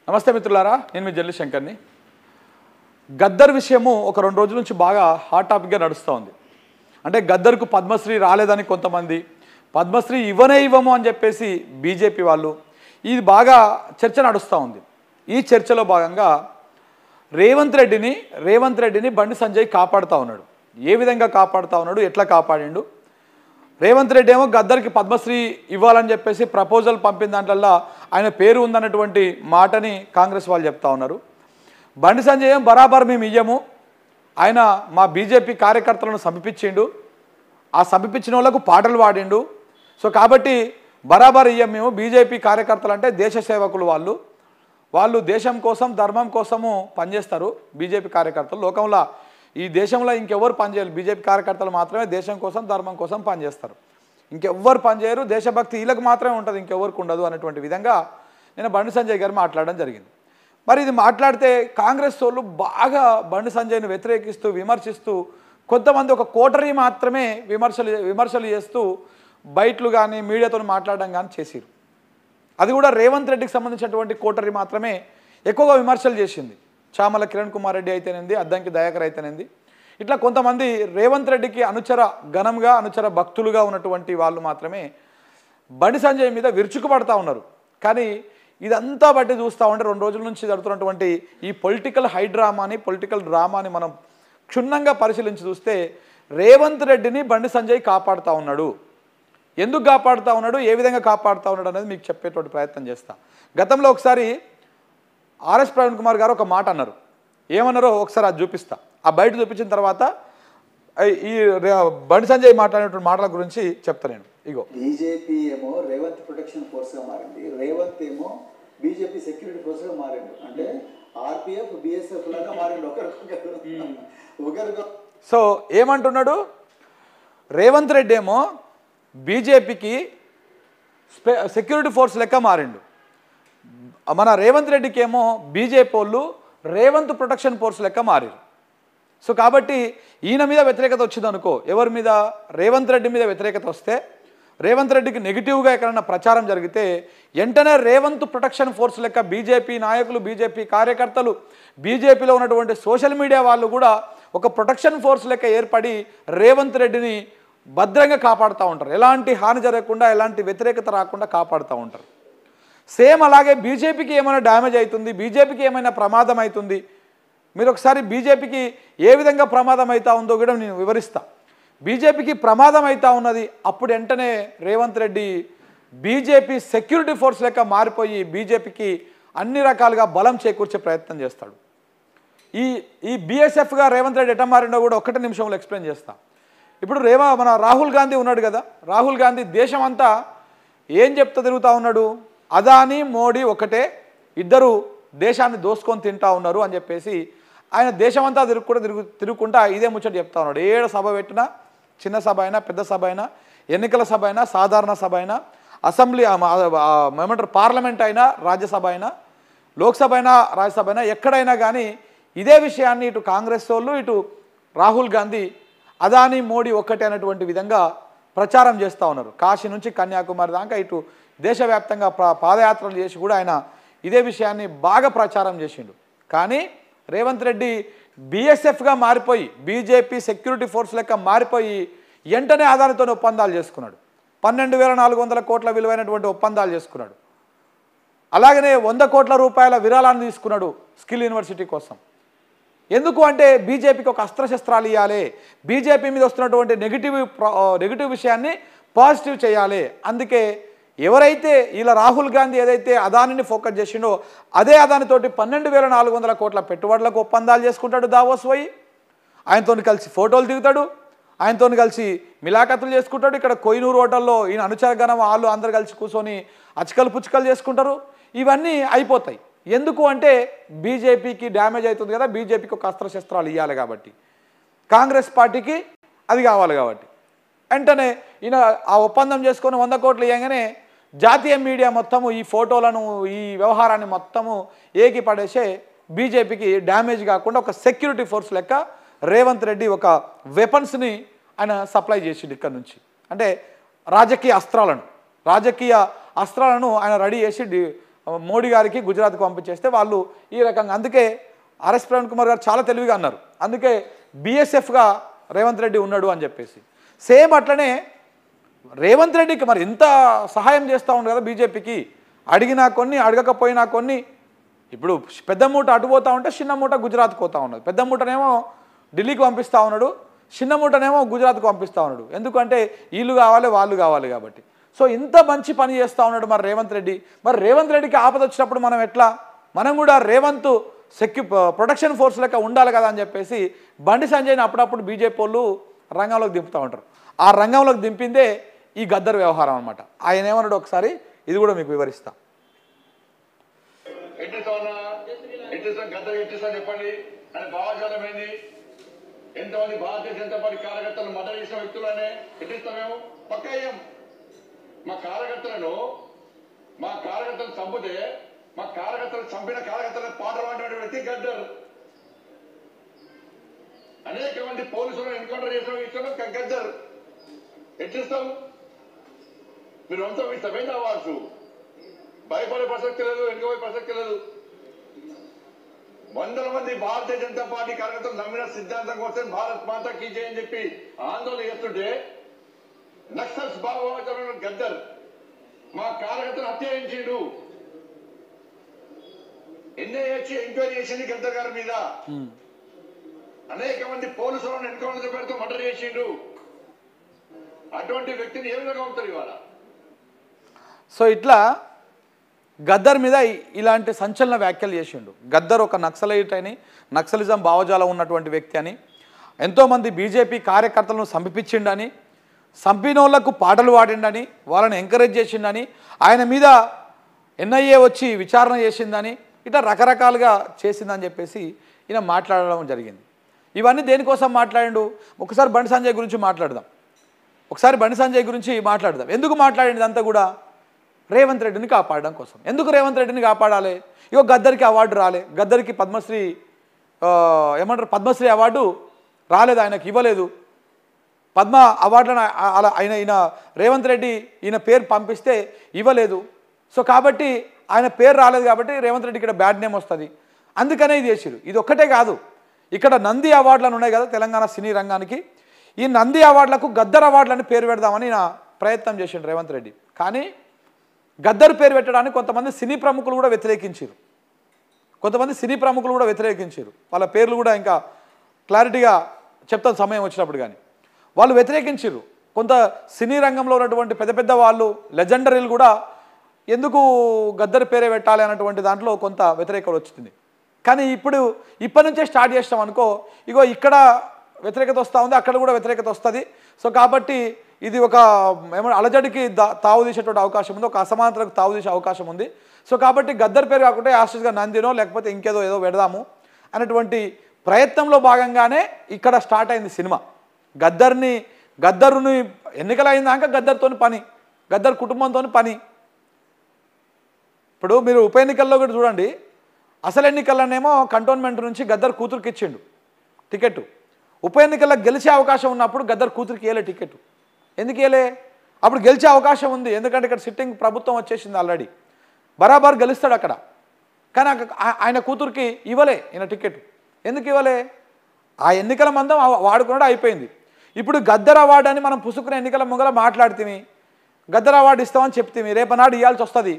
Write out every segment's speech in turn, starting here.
నమస్తే మిత్రులారా, నేను మీ జల్లి శంకర్ని. గద్దర్ విషయము ఒక 2 రోజుల నుంచి బాగా హాట్ టాపిక్గా నడుస్తూ ఉంది. అంటే గద్దర్కు పద్మశ్రీ రాలేదని కొంతమంది, పద్మశ్రీ ఇవ్వము అని చెప్పేసి బీజేపీ వాళ్ళు, ఇది బాగా చర్చ నడుస్తూ ఉంది. ఈ చర్చలో భాగంగా రేవంత్ రెడ్డిని బండి సంజయ్ కాపాడుతూ ఉన్నాడు. ఏ విధంగా కాపాడుతూ ఉన్నాడు, ఎట్లా కాపాడిండు? రేవంత్ రెడ్డి ఏమో గద్దర్కి పద్మశ్రీ ఇవ్వాలని చెప్పేసి ప్రపోజల్ పంపిన దాంట్లో ఆయన పేరు ఉందన్నటువంటి మాటని కాంగ్రెస్ వాళ్ళు చెప్తా ఉన్నారు. బండి సంజయ్ ఏం బరాబర్ మేము ఇయ్యము, ఆయన మా బీజేపీ కార్యకర్తలను సమీపించిండు, ఆ సమీపించిన వాళ్ళకు పాటలు పాడిండు. సో కాబట్టి బరాబర్ ఇయ్యం మేము. బీజేపీ కార్యకర్తలు అంటే దేశ సేవకులు, వాళ్ళు దేశం కోసం ధర్మం కోసము పనిచేస్తారు. బీజేపీ కార్యకర్తలు లోకంలో, ఈ దేశంలో ఇంకెవ్వరు పనిచేయాలి, బీజేపీ కార్యకర్తలు మాత్రమే దేశం కోసం ధర్మం కోసం పనిచేస్తారు. ఇంకెవ్వరు పనిచేయరు, దేశభక్తి వీళ్ళకి మాత్రమే ఉంటుంది, ఇంకెవ్వరికి ఉండదు అన్నటువంటి విధంగా నేను బండి సంజయ్ గారు మాట్లాడడం జరిగింది. మరి ఇది మాట్లాడితే కాంగ్రెస్ వాళ్ళు బాగా బండి సంజయ్ని వ్యతిరేకిస్తూ విమర్శిస్తూ, కొంతమంది ఒక కోటరీ మాత్రమే విమర్శలు చేస్తూ బయట్లు కానీ మీడియాతో మాట్లాడడం కానీ చేసిరు. అది కూడా రేవంత్ రెడ్డికి సంబంధించినటువంటి కోటరీ మాత్రమే ఎక్కువగా విమర్శలు చేసింది. చామల కిరణ్ కుమార్ రెడ్డి అయితేనేంది, అద్దంకి దయాకర్ అయితేనేంది, ఇట్లా కొంతమంది రేవంత్ రెడ్డికి అనుచర భక్తులుగా ఉన్నటువంటి వాళ్ళు మాత్రమే బండి సంజయ్ మీద విరుచుకుపడతా ఉన్నారు. కానీ ఇదంతా బట్టి చూస్తూ ఉంటే 2 రోజుల నుంచి జరుగుతున్నటువంటి ఈ పొలిటికల్ డ్రామాని మనం క్షుణ్ణంగా పరిశీలించి చూస్తే రేవంత్ రెడ్డిని బండి సంజయ్ కాపాడుతూ ఉన్నాడు. ఎందుకు కాపాడుతూ ఉన్నాడు, ఏ విధంగా కాపాడుతూ ఉన్నాడు అనేది మీకు చెప్పేటువంటి ప్రయత్నం చేస్తా. గతంలో ఒకసారి ఆర్ఎస్ ప్రవీణ్ కుమార్ గారు ఒక మాట అన్నారు. ఏమన్నారో ఒకసారి అది చూపిస్తా. ఆ బయట చూపించిన తర్వాత ఈ బండి సంజయ్ మాట్లాడినటువంటి మాటల గురించి చెప్తా నేను. ఇగో, బీజేపీ ఏమో రేవంత్ ప్రొటెక్షన్ ఫోర్స్గా మారింది, రేవంత్ ఏమో బీజేపీ సెక్యూరిటీ ఫోర్స్గా మారిండు. అంటే ఆర్పిఎఫ్ బిఎస్ఎఫ్ లాగా మారిండు ఒకరికి. సో ఏమంటున్నాడు, రేవంత్ రెడ్డి ఏమో బీజేపీకి సెక్యూరిటీ ఫోర్స్ లెక్క మారిండు, మన రేవంత్ రెడ్డికి ఏమో బీజేపీ వాళ్ళు రేవంత్ ప్రొటెక్షన్ ఫోర్స్ లెక్క మారారు. సో కాబట్టి ఈయన మీద వ్యతిరేకత వచ్చింది అనుకో, ఎవరి మీద, రేవంత్ రెడ్డి మీద వ్యతిరేకత వస్తే, రేవంత్ రెడ్డికి నెగిటివ్గా ఎక్కడన్నా ప్రచారం జరిగితే వెంటనే రేవంత్ ప్రొటెక్షన్ ఫోర్స్ లెక్క బీజేపీ నాయకులు, బీజేపీ కార్యకర్తలు, బీజేపీలో ఉన్నటువంటి సోషల్ మీడియా వాళ్ళు కూడా ఒక ప్రొటెక్షన్ ఫోర్స్ లెక్క ఏర్పడి రేవంత్ రెడ్డిని భద్రంగా కాపాడుతూ ఉంటారు. ఎలాంటి హాని జరగకుండా, ఎలాంటి వ్యతిరేకత రాకుండా కాపాడుతూ ఉంటారు. సేమ్ అలాగే బీజేపీకి ఏమైనా డ్యామేజ్ అవుతుంది, బీజేపీకి ఏమైనా ప్రమాదం అవుతుంది, మీరు ఒకసారి బీజేపీకి ఏ విధంగా ప్రమాదం అవుతా ఉందో కూడా నేను వివరిస్తా. బీజేపీకి ప్రమాదం అవుతా ఉన్నది, అప్పుడు వెంటనే Revanth Reddy BJP security force లెక్క మారిపోయి బీజేపీకి అన్ని రకాలుగా బలం చేకూర్చే ప్రయత్నం చేస్తాడు. ఈ బీఎస్ఎఫ్గా రేవంత్ రెడ్డి ఎట్లా మారిండో కూడా 1 నిమిషంలో ఎక్స్ప్లెయిన్ చేస్తా. ఇప్పుడు మన రాహుల్ గాంధీ ఉన్నాడు కదా, రాహుల్ గాంధీ దేశం అంతా ఏం చెప్తా తిరుగుతూ ఉన్నాడు, అదానీ మోడీ ఒకటే, ఇద్దరు దేశాన్ని దోసుకొని తింటా ఉన్నారు అని చెప్పేసి ఆయన దేశమంతా తిరుగుకుంటా ఇదే ముచ్చట చెప్తా ఉన్నాడు. ఏడ సభ పెట్టినా, చిన్న సభ అయినా, పెద్ద సభ అయినా, ఎన్నికల సభ అయినా, సాధారణ సభ అయినా, అసెంబ్లీ ఏమంటారు పార్లమెంట్ అయినా, రాజ్యసభ అయినా, లోక్సభ అయినా, రాజ్యసభ అయినా, ఎక్కడైనా కానీ ఇదే విషయాన్ని ఇటు కాంగ్రెస్ వాళ్ళు, ఇటు రాహుల్ గాంధీ అదానీ మోడీ ఒక్కటే అనేటువంటి విధంగా ప్రచారం చేస్తూ ఉన్నారు. కాశీ నుంచి కన్యాకుమారి దాకా ఇటు దేశవ్యాప్తంగా పాదయాత్రలు చేసి కూడా ఆయన ఇదే విషయాన్ని బాగా ప్రచారం చేసిండు. కానీ రేవంత్ రెడ్డి బీఎస్ఎఫ్గా మారిపోయి, బీజేపీ సెక్యూరిటీ ఫోర్స్ లెక్క మారిపోయి వెంటనే అదానితో ఒప్పందాలు చేసుకున్నాడు. 12,400 కోట్ల విలువైనటువంటి ఒప్పందాలు చేసుకున్నాడు. అలాగనే 100 కోట్ల రూపాయల విరాళాన్ని తీసుకున్నాడు స్కిల్ యూనివర్సిటీ కోసం. ఎందుకు అంటే బీజేపీకి ఒక అస్త్రశస్త్రాలు ఇవ్వాలి, బీజేపీ మీద వస్తున్నటువంటి నెగిటివ్ విషయాన్ని పాజిటివ్ చేయాలి. అందుకే ఎవరైతే ఇలా రాహుల్ గాంధీ ఏదైతే అదానిని ఫోకస్ చేసిండో అదే అదానితోటి 12,400 కోట్ల పెట్టుబడులకు ఒప్పందాలు చేసుకుంటాడు దావోస్ పోయి, ఆయనతో కలిసి ఫోటోలు దిగుతాడు, ఆయనతో కలిసి మిలాఖతులు చేసుకుంటాడు. ఇక్కడ కోహినూర్ హోటల్లో ఈయన అనుచరగణం వాళ్ళు అందరు కలిసి కూర్చొని అచకలు పుచ్చకలు చేసుకుంటారు. ఇవన్నీ అయిపోతాయి. ఎందుకు అంటే బీజేపీకి డ్యామేజ్ అవుతుంది కదా, బీజేపీకి ఒక అస్త్రశస్త్రాలు ఇవ్వాలి కాబట్టి, కాంగ్రెస్ పార్టీకి అది కావాలి కాబట్టి వెంటనే ఈయన ఆ ఒప్పందం చేసుకొని 100 కోట్లు ఇవ్వగానే జాతీయ మీడియా మొత్తము ఈ ఫోటోలను, ఈ వ్యవహారాన్ని మొత్తము ఏకి పడేసే బీజేపీకి డ్యామేజ్ కాకుండా ఒక సెక్యూరిటీ ఫోర్స్ లెక్క రేవంత్ రెడ్డి ఒక వెపన్స్ని ఆయన సప్లై చేసిండు ఇక్కడ నుంచి. అంటే రాజకీయ అస్త్రాలను ఆయన రెడీ చేసి మోడీ గారికి గుజరాత్కు పంపించేస్తే వాళ్ళు ఈ రకంగా, అందుకే ఆర్ఎస్ ప్రవీణ్ కుమార్ గారు చాలా తెలివిగా అన్నారు, అందుకే బీఎస్ఎఫ్గా రేవంత్ రెడ్డి ఉన్నాడు అని చెప్పేసి. సేమ్ అట్లనే రేవంత్ రెడ్డికి మరి ఇంత సహాయం చేస్తూ ఉంది కదా బీజేపీకి, అడిగినా కొన్ని అడగకపోయినా కొన్ని. ఇప్పుడు పెద్ద మూట అటు పోతూ ఉంటే చిన్న మూట గుజరాత్కి పోతూ ఉన్నది, పెద్ద మూటనేమో ఢిల్లీకి పంపిస్తూ ఉన్నాడు, చిన్న మూటనేమో గుజరాత్కు పంపిస్తూ ఉన్నాడు. ఎందుకంటే వీళ్ళు కావాలి వాళ్ళు కావాలి కాబట్టి. సో ఇంత మంచి పని చేస్తూ ఉన్నాడు మరి రేవంత్ రెడ్డి. మరి రేవంత్ రెడ్డికి ఆపద వచ్చినప్పుడు మనం ఎట్లా, మనం కూడా రేవంత్ ప్రొటెక్షన్ ఫోర్స్ లెక్క ఉండాలి కదా అని చెప్పేసి బండి సంజయ్ని అప్పుడప్పుడు బీజేపీ వాళ్ళు రంగంలోకి దింపుతూ ఉంటారు. ఆ రంగంలోకి దింపిందే ఈ గద్దర్ వ్యవహారం అనమాట. ఆయన ఏమన్నాడు ఒకసారి ఇది కూడా మీకు వివరిస్తా. చెప్పండి అని భావజాలం ఏంది? ఎంతమంది భారతీయ జనతా పార్టీ కార్యకర్తలు మర్డర్ చేసిన వ్యక్తులనే ఎట్టిస్తామేమో పక్కయ్యాం. మా కార్యకర్తలను చంపితే మా కార్యకర్తలు చంపిన కార్యకర్తలను పాటలు పాడిన వ్యక్తి గద్దర్. అనేక మంది పోలీసులను ఎన్కౌంటర్ చేసిన వ్యక్తులు గద్దర్. ఎట్టిస్తాం? మీరు వంశం ఇస్తామేంటి అవ్వచ్చు? భయపడే ప్రసక్తి లేదు, వెనుకపోయే ప్రసక్తి లేదు. వందల మంది భారతీయ జనతా పార్టీ కార్యకర్తలు నమ్మిన సిద్ధాంతం కోసం భారత్ మాతా కీ జై అని చెప్పి ఆందోళన చేస్తుంటే నక్సల్స్ భావోద్వేగ గద్దర్ మా కార్యకర్తలు హత్యించిండు. ఎన్ఐఏ ఎంక్వైరీ చేసింది గద్దర్ గారి మీద. అనేక మంది పోలీసులను ఎన్కౌంటర్ పేరుతో మర్డర్ చేసిండు. అటువంటి వ్యక్తిని ఏ విధంగా ఉంటారు ఇవాళ? సో ఇట్లా గద్దర్ మీద ఇలాంటి సంచలన వ్యాఖ్యలు చేసిండు. గద్దర్ ఒక నక్సలైట్ అని, నక్సలిజం భావజాలం ఉన్నటువంటి వ్యక్తి అని, ఎంతోమంది బీజేపీ కార్యకర్తలను సంపించిండని, సంపినోళ్లకు పాటలు పాడిండని, వాళ్ళని ఎంకరేజ్ చేసిండని, ఆయన మీద ఎన్ఐఏ వచ్చి విచారణ చేసిందని, ఇట్లా రకరకాలుగా చేసిందని చెప్పేసి ఈయన మాట్లాడడం జరిగింది. ఇవన్నీ దేనికోసం మాట్లాడిండు? ఒకసారి బండి సంజయ్ గురించి మాట్లాడదాం. ఎందుకు మాట్లాడింది అంతా కూడా? రేవంత్ రెడ్డిని కాపాడడం కోసం. ఎందుకు రేవంత్ రెడ్డిని కాపాడాలి? ఇగో గద్దర్కి అవార్డు రాలే, గద్దర్కి పద్మశ్రీ అవార్డు రాలేదు, ఆయనకి ఇవ్వలేదు. పద్మ అవార్డులను అలా ఈయన రేవంత్ రెడ్డి ఈయన పేరు పంపిస్తే ఇవ్వలేదు. సో కాబట్టి ఆయన పేరు రాలేదు కాబట్టి రేవంత్ రెడ్డి ఇక్కడ బ్యాడ్ నేమ్ వస్తుంది, అందుకనే ఇది చేసిరు. ఇది ఒక్కటే కాదు, ఇక్కడ నంది అవార్డులను ఉన్నాయి కదా తెలంగాణ సినీ రంగానికి, ఈ నంది అవార్డులకు గద్దర్ అవార్డులని పేరు పెడదామని నా ప్రయత్నం చేసిండు రేవంత్ రెడ్డి. కానీ గద్దర్ పేరు పెట్టడానికి కొంతమంది సినీ ప్రముఖులు కూడా వ్యతిరేకించారు. వాళ్ళ పేర్లు కూడా ఇంకా క్లారిటీగా చెప్తాను సమయం వచ్చినప్పుడు. కానీ వాళ్ళు వ్యతిరేకించారు. కొంత సినీ రంగంలో ఉన్నటువంటి పెద్ద పెద్ద వాళ్ళు, లెజెండరీలు కూడా ఎందుకు గద్దర్ పేరే పెట్టాలి అన్నటువంటి దాంట్లో కొంత వ్యతిరేకత వచ్చింది. కానీ ఇప్పటి నుంచే స్టార్ట్ చేస్తాం అనుకో, ఇగో ఇక్కడ వ్యతిరేకత వస్తూ ఉంది, అక్కడ కూడా వ్యతిరేకత వస్తుంది. సో కాబట్టి ఇది ఒక అలజడికి తావు తీసేటువంటి అవకాశం ఉంది, ఒక అసమానతలకు తావు తీసే అవకాశం ఉంది. సో కాబట్టి గద్దర్ పేరు కాకుండా యాస్టర్స్గా నందినో లేకపోతే ఇంకేదో పెడదాము అనేటువంటి ప్రయత్నంలో భాగంగానే ఇక్కడ స్టార్ట్ అయింది సినిమా. గద్దరుని ఎన్నికలు అయిందాక గద్దర్తో పని, గద్దర్ కుటుంబంతో పని. ఇప్పుడు మీరు ఉప ఎన్నికల్లో కూడా చూడండి, అసలు ఎన్నికల్లోనేమో కంటోన్మెంట్ నుంచి గద్దర్ కూతురికి ఇచ్చిండు టికెట్. ఉప ఎన్నికల్లో గెలిచే అవకాశం ఉన్నప్పుడు గద్దర్ కూతురికి ఇవ్వలే టికెట్. ఎందుకు ఇవ్వలే? అప్పుడు గెలిచే అవకాశం ఉంది, ఎందుకంటే ఇక్కడ సిట్టింగ్ ప్రభుత్వం వచ్చేసింది ఆల్రెడీ, బరాబర్ గెలుస్తాడు అక్కడ. కానీ ఆయన కూతురికి ఇవ్వలే ఈయన టికెట్. ఎందుకు ఇవ్వలే? ఆ ఎన్నికల మందం వాడుకున్నాడు, అయిపోయింది. ఇప్పుడు గద్దర్ అవార్డు అని మనం పుసుకునే ఎన్నికల ముంగల మాట్లాడితే గద్దర్ అవార్డు ఇస్తామని చెప్తే రేపనాడు ఇవ్వాల్సి వస్తుంది.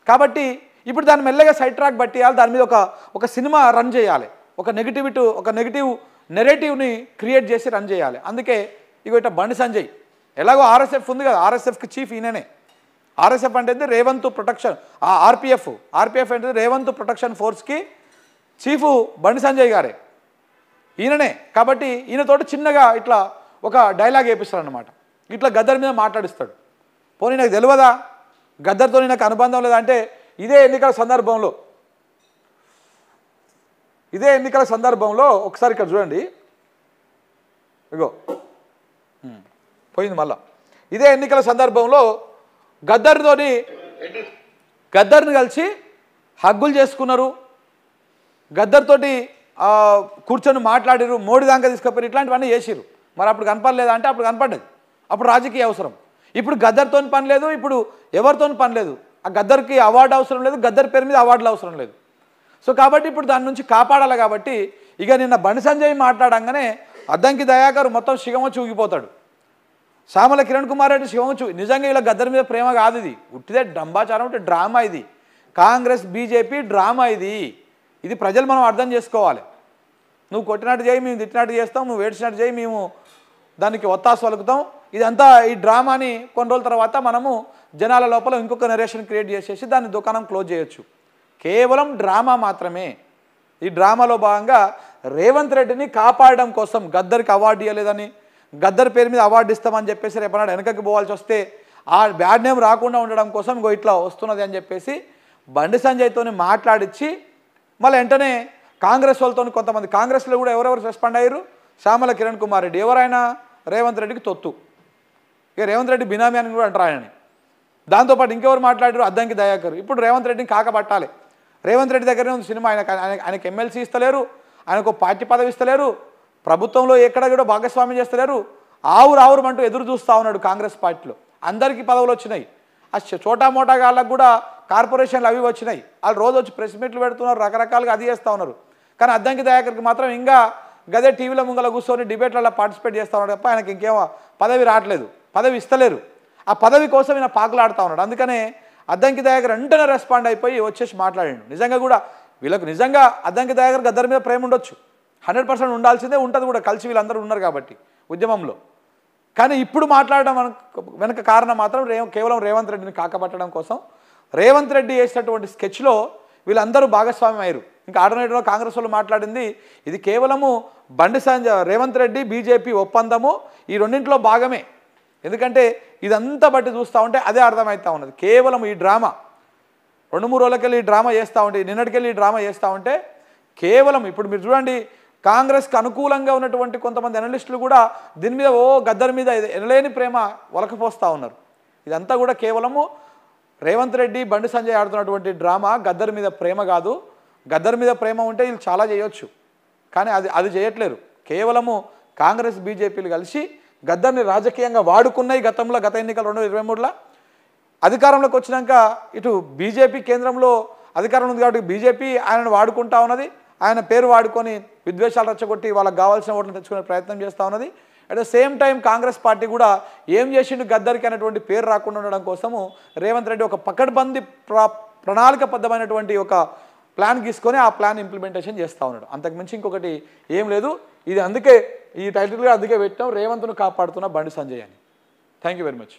కాబట్టి ఇప్పుడు దాన్ని మెల్లగా సైడ్ ట్రాక్ పట్టియాలి, దాని మీద ఒక సినిమా రన్ చేయాలి, ఒక నెగిటివ్ నెరేటివ్ని క్రియేట్ చేసి రన్ చేయాలి. అందుకే ఇగో ఇట్లా బండి సంజయ్, ఎలాగో ఆర్ఎస్ఎఫ్ ఉంది కదా, ఆర్ఎస్ఎఫ్కి చీఫ్ ఈయననే. ఆర్ఎస్ఎఫ్ అంటే రేవంత్ ప్రొటెక్షన్, ఆర్పిఎఫ్ అంటే రేవంత్ ప్రొటెక్షన్ ఫోర్స్కి చీఫ్ బండి సంజయ్ గారే, ఈయననే. కాబట్టి ఈయనతోటి చిన్నగా ఇట్లా ఒక డైలాగ్ వేపిస్తాడనమాట, ఇట్లా గద్దర్ మీద మాట్లాడిస్తాడు. పోనీ నాకు తెలియదా గద్దర్తో నాకు అనుబంధం లేదంటే, ఇదే ఎన్నికల సందర్భంలో ఒకసారి ఇక్కడ చూడండి, ఇగో పోయింది మళ్ళా. ఇదే ఎన్నికల సందర్భంలో గద్దర్ని కలిసి హగ్గులు చేసుకున్నారు, గద్దర్తోటి కూర్చొని మాట్లాడిరు, మోడీ దాకా తీసుకుపోయారు, ఇట్లాంటివన్నీ చేసిరు. మరి అప్పుడు కనపడలేదా అంటే అప్పుడు కనపడ్డది, అప్పుడు రాజకీయ అవసరం. ఇప్పుడు గద్దర్తో పని లేదు, ఇప్పుడు ఎవరితో పని లేదు, ఆ గద్దర్కి అవార్డు అవసరం లేదు, గద్దర్ పేరు మీద అవార్డులు అవసరం లేదు. సో కాబట్టి ఇప్పుడు దాని నుంచి కాపాడాలి. కాబట్టి ఇక నిన్న బండి సంజయ్ మాట్లాడంగానే అద్దంకి దయాకర్ మొత్తం శిగమొచ్చి ఊగిపోతాడు. సామల కిరణ్ కుమార్ రెడ్డి శివమొచ్చు. నిజంగా ఇలా గద్దర్ మీద ప్రేమ కాదు, ఇది ఉట్టిదే డంబాచారం, అంటే డ్రామా. ఇది కాంగ్రెస్ బీజేపీ డ్రామా. ఇది ప్రజలు మనం అర్థం చేసుకోవాలి. నువ్వు కొట్టినట్టు చేయి, మేము తిట్టినట్టు చేస్తాం, నువ్వు ఏడ్చినట్టు చేయి, మేము దానికి ఒత్తాసు పలుకుతాం. ఇదంతా ఈ డ్రామాని కొన్ని రోజుల తర్వాత మనము జనాల లోపల ఇంకొక నరేషన్ క్రియేట్ చేసేసి దాన్ని దుకాణం క్లోజ్ చేయొచ్చు. కేవలం డ్రామా మాత్రమే. ఈ డ్రామాలో భాగంగా రేవంత్ రెడ్డిని కాపాడడం కోసం గద్దర్కి అవార్డు ఇవ్వలేదని, గద్దర్ పేరు మీద అవార్డు ఇస్తామని చెప్పేసి రేపన్నాడు వెనకకి పోవాల్సి వస్తే ఆ బ్యాడ్ నేమ్ రాకుండా ఉండడం కోసం ఇంకో ఇట్లా వస్తున్నది అని చెప్పేసి బండి సంజయ్తో మాట్లాడించి మళ్ళీ వెంటనే కాంగ్రెస్ వాళ్ళతో కొంతమంది కాంగ్రెస్లో కూడా ఎవరెవరు రెస్పాండ్ అయ్యారు. శ్యామల కిరణ్ కుమార్ రెడ్డి ఎవరైనా రేవంత్ రెడ్డికి తొత్తు, ఇక రేవంత్ రెడ్డి బినామీ అని కూడా అంటారు ఆయనని. దాంతోపాటు ఇంకెవరు మాట్లాడారు, అద్దంకి దయాకర్. ఇప్పుడు రేవంత్ రెడ్డిని కాకపట్టాలి. రేవంత్ రెడ్డి దగ్గరనే ఉంది సినిమా. ఆయనకు ఎమ్మెల్సీ ఇస్తలేరు, ఆయనకు పార్టీ పదవి ఇస్తలేరు, ప్రభుత్వంలో ఎక్కడ కూడా భాగస్వామ్యం చేస్తలేరు. ఆవురు అంటూ ఎదురు చూస్తూ ఉన్నాడు కాంగ్రెస్ పార్టీలో. అందరికీ పదవులు వచ్చినాయి. ఆ చోటా మోటా గాళ్ళకు కూడా కార్పొరేషన్లు అవి వచ్చినాయి. వాళ్ళు రోజు వచ్చి ప్రెస్ మీట్లు పెడుతున్నారు, రకరకాలుగా అది చేస్తూ ఉన్నారు. కానీ అద్దంకి దయాకర్కి మాత్రం ఇంకా గదే టీవీలో ముంగల కూర్చొని డిబేట్లలో పార్టిసిపేట్ చేస్తూ ఉన్నాడు తప్ప ఆయనకి ఇంకేమో పదవి రావట్లేదు, పదవి ఇస్తలేరు. ఆ పదవి కోసం ఈయన పాకులాడుతూ ఉన్నాడు. అందుకనే అద్దంకి దయాకర్ వెంటనే రెస్పాండ్ అయిపోయి వచ్చేసి మాట్లాడాడు. నిజంగా కూడా వీళ్ళకు నిజంగా అద్దంకి దయాకర్ గద్దర్ మీద ప్రేమ ఉండొచ్చు, 100% ఉండాల్సిందే, ఉంటుంది కూడా, కలిసి వీళ్ళందరూ ఉన్నారు కాబట్టి ఉద్యమంలో. కానీ ఇప్పుడు మాట్లాడడం వెనక కారణం మాత్రం కేవలం రేవంత్ రెడ్డిని కాకపట్టడం కోసం. రేవంత్ రెడ్డి వేసినటువంటి స్కెచ్లో వీళ్ళందరూ భాగస్వామ్యం అయ్యారు. ఇంకా ఆల్టర్నేటివ్లో కాంగ్రెస్ వాళ్ళు మాట్లాడింది ఇది కేవలము బండి సంజయ్ రేవంత్ రెడ్డి బీజేపీ ఒప్పందము, ఈ రెండింటిలో భాగమే. ఎందుకంటే ఇదంతా బట్టి చూస్తూ ఉంటే అదే అర్థమవుతూ ఉన్నది. కేవలం ఈ డ్రామా 2-3 రోజులకెళ్ళి ఈ డ్రామా చేస్తూ ఉంటే, నిన్నటికెళ్ళి ఈ డ్రామా చేస్తూ ఉంటే కేవలం ఇప్పుడు మీరు చూడండి కాంగ్రెస్కి అనుకూలంగా ఉన్నటువంటి కొంతమంది అనలిస్టులు కూడా దీని మీద గద్దర్ మీద ఎనలేని ప్రేమ ఒలకపోస్తూ ఉన్నారు. ఇదంతా కూడా కేవలము రేవంత్ రెడ్డి బండి సంజయ్ ఆడుతున్నటువంటి డ్రామా. గద్దర్ మీద ప్రేమ కాదు. గద్దర్ మీద ప్రేమ ఉంటే వీళ్ళు చాలా చేయొచ్చు, కానీ అది చేయట్లేరు. కేవలము కాంగ్రెస్ బీజేపీలు కలిసి గద్దర్ని రాజకీయంగా వాడుకున్నాయి. గత ఎన్నికలు 2023లో అధికారంలోకి వచ్చినాక ఇటు బీజేపీ కేంద్రంలో అధికారం ఉంది కాబట్టి బీజేపీ ఆయనను వాడుకుంటా ఉన్నది. ఆయన పేరు వాడుకొని విద్వేషాలు రెచ్చగొట్టి వాళ్ళకి కావాల్సిన ఓట్లను తెచ్చుకునే ప్రయత్నం చేస్తూ ఉన్నది. At the same time Congress party కూడా ఏం చేసిండు గద్దర్కి అనేటువంటి పేరు రాకుండా ఉండడం కోసము రేవంత్ రెడ్డి ఒక పకడ్బందీ ప్రణాళికబద్ధమైనటువంటి ఒక ప్లాన్ గీసుకొని ఆ ప్లాన్ ఇంప్లిమెంటేషన్ చేస్తూ ఉన్నాడు. అంతకుమించి ఇంకొకటి ఏం లేదు. ఇది అందుకే ఈ టైటిల్గా అందుకే పెట్టాం, రేవంత్ను కాపాడుతున్న బండి సంజయ్ అని. Thank you very much.